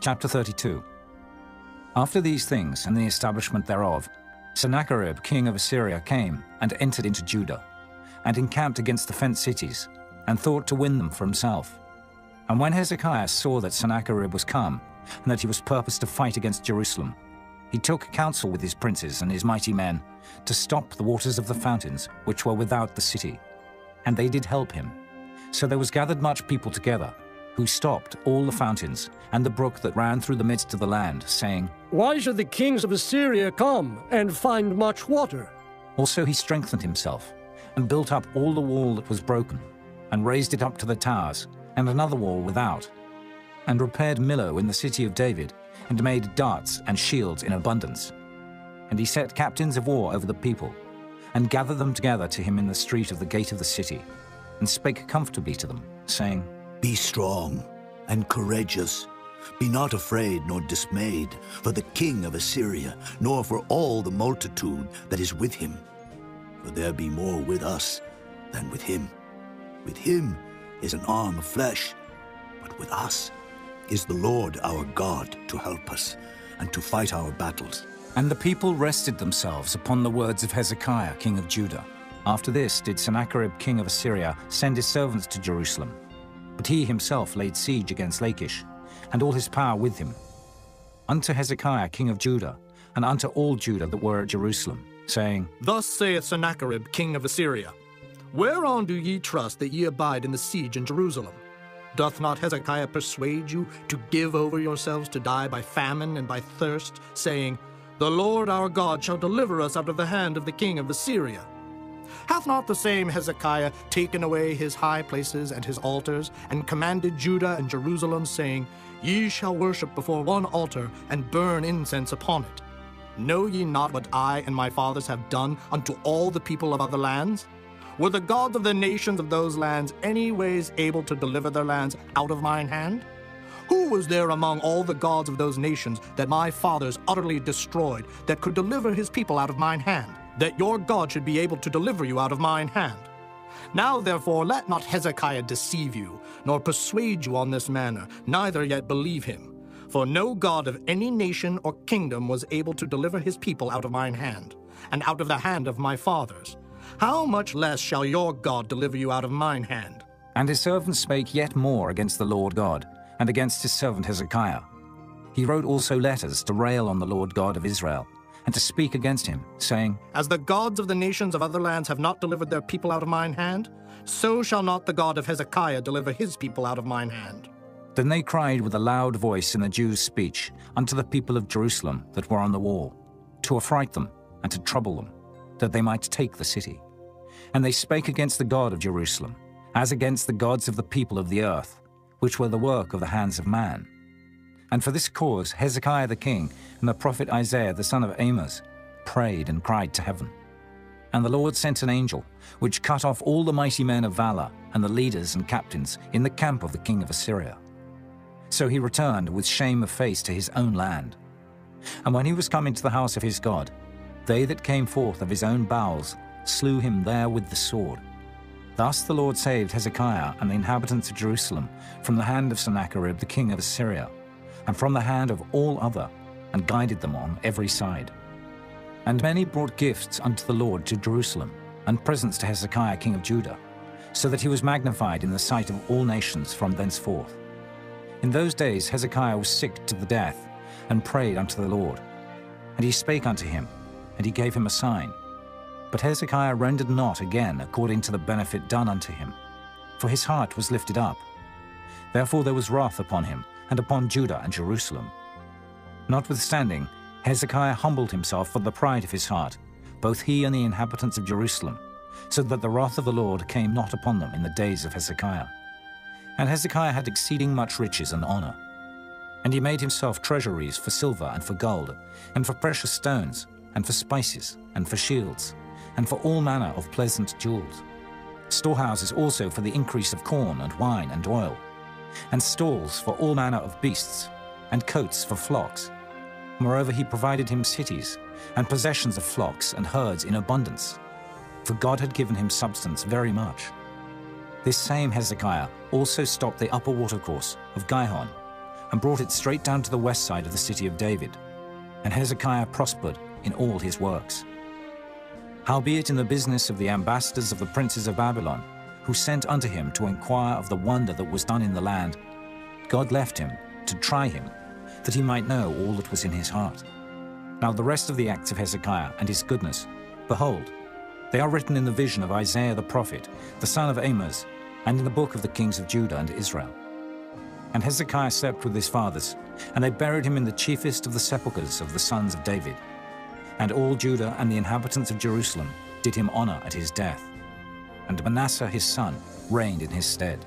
Chapter 32. After these things and the establishment thereof, Sennacherib king of Assyria came and entered into Judah, and encamped against the fenced cities, and thought to win them for himself. And when Hezekiah saw that Sennacherib was come, and that he was purposed to fight against Jerusalem, he took counsel with his princes and his mighty men to stop the waters of the fountains which were without the city. And they did help him. So there was gathered much people together, who stopped all the fountains and the brook that ran through the midst of the land, saying, Why should the kings of Assyria come and find much water? Also he strengthened himself, and built up all the wall that was broken, and raised it up to the towers, and another wall without, and repaired Millo in the city of David, and made darts and shields in abundance. And he set captains of war over the people, and gathered them together to him in the street of the gate of the city, and spake comfortably to them, saying, Be strong and courageous. Be not afraid nor dismayed for the king of Assyria, nor for all the multitude that is with him. For there be more with us than with him. With him is an arm of flesh, but with us is the Lord our God to help us and to fight our battles. And the people rested themselves upon the words of Hezekiah king of Judah. After this did Sennacherib king of Assyria send his servants to Jerusalem. But he himself laid siege against Lachish, and all his power with him, unto Hezekiah king of Judah, and unto all Judah that were at Jerusalem, saying, Thus saith Sennacherib king of Assyria, Whereon do ye trust that ye abide in the siege in Jerusalem? Doth not Hezekiah persuade you to give over yourselves to die by famine and by thirst, saying, The Lord our God shall deliver us out of the hand of the king of Assyria? Hath not the same Hezekiah taken away his high places and his altars, and commanded Judah and Jerusalem, saying, Ye shall worship before one altar, and burn incense upon it? Know ye not what I and my fathers have done unto all the people of other lands? Were the gods of the nations of those lands any ways able to deliver their lands out of mine hand? Who was there among all the gods of those nations that my fathers utterly destroyed, that could deliver his people out of mine hand, that your God should be able to deliver you out of mine hand? Now therefore let not Hezekiah deceive you, nor persuade you on this manner, neither yet believe him. For no God of any nation or kingdom was able to deliver his people out of mine hand, and out of the hand of my fathers. How much less shall your God deliver you out of mine hand? And his servant spake yet more against the Lord God, and against his servant Hezekiah. He wrote also letters to rail on the Lord God of Israel, and to speak against him, saying, As the gods of the nations of other lands have not delivered their people out of mine hand, so shall not the God of Hezekiah deliver his people out of mine hand. Then they cried with a loud voice in the Jews' speech unto the people of Jerusalem that were on the wall, to affright them and to trouble them, that they might take the city. And they spake against the God of Jerusalem, as against the gods of the people of the earth, which were the work of the hands of man. And for this cause Hezekiah the king and the prophet Isaiah the son of Amoz prayed and cried to heaven. And the Lord sent an angel, which cut off all the mighty men of valor and the leaders and captains in the camp of the king of Assyria. So he returned with shame of face to his own land. And when he was come into the house of his God, they that came forth of his own bowels slew him there with the sword. Thus the Lord saved Hezekiah and the inhabitants of Jerusalem from the hand of Sennacherib the king of Assyria, and from the hand of all other, and guided them on every side. And many brought gifts unto the Lord to Jerusalem, and presents to Hezekiah king of Judah, so that he was magnified in the sight of all nations from thenceforth. In those days Hezekiah was sick to the death, and prayed unto the Lord. And he spake unto him, and he gave him a sign. But Hezekiah rendered not again according to the benefit done unto him, for his heart was lifted up. Therefore there was wrath upon him, and upon Judah and Jerusalem. Notwithstanding, Hezekiah humbled himself for the pride of his heart, both he and the inhabitants of Jerusalem, so that the wrath of the Lord came not upon them in the days of Hezekiah. And Hezekiah had exceeding much riches and honor. And he made himself treasuries for silver and for gold, and for precious stones, and for spices, and for shields, and for all manner of pleasant jewels. Storehouses also for the increase of corn and wine and oil, and stalls for all manner of beasts, and coats for flocks. Moreover, he provided him cities, and possessions of flocks and herds in abundance, for God had given him substance very much. This same Hezekiah also stopped the upper watercourse of Gihon, and brought it straight down to the west side of the city of David. And Hezekiah prospered in all his works. Howbeit in the business of the ambassadors of the princes of Babylon, who sent unto him to inquire of the wonder that was done in the land, God left him to try him, that he might know all that was in his heart. Now the rest of the acts of Hezekiah and his goodness, behold, they are written in the vision of Isaiah the prophet, the son of Amoz, and in the book of the kings of Judah and Israel. And Hezekiah slept with his fathers, and they buried him in the chiefest of the sepulchres of the sons of David. And all Judah and the inhabitants of Jerusalem did him honor at his death. And Manasseh his son reigned in his stead.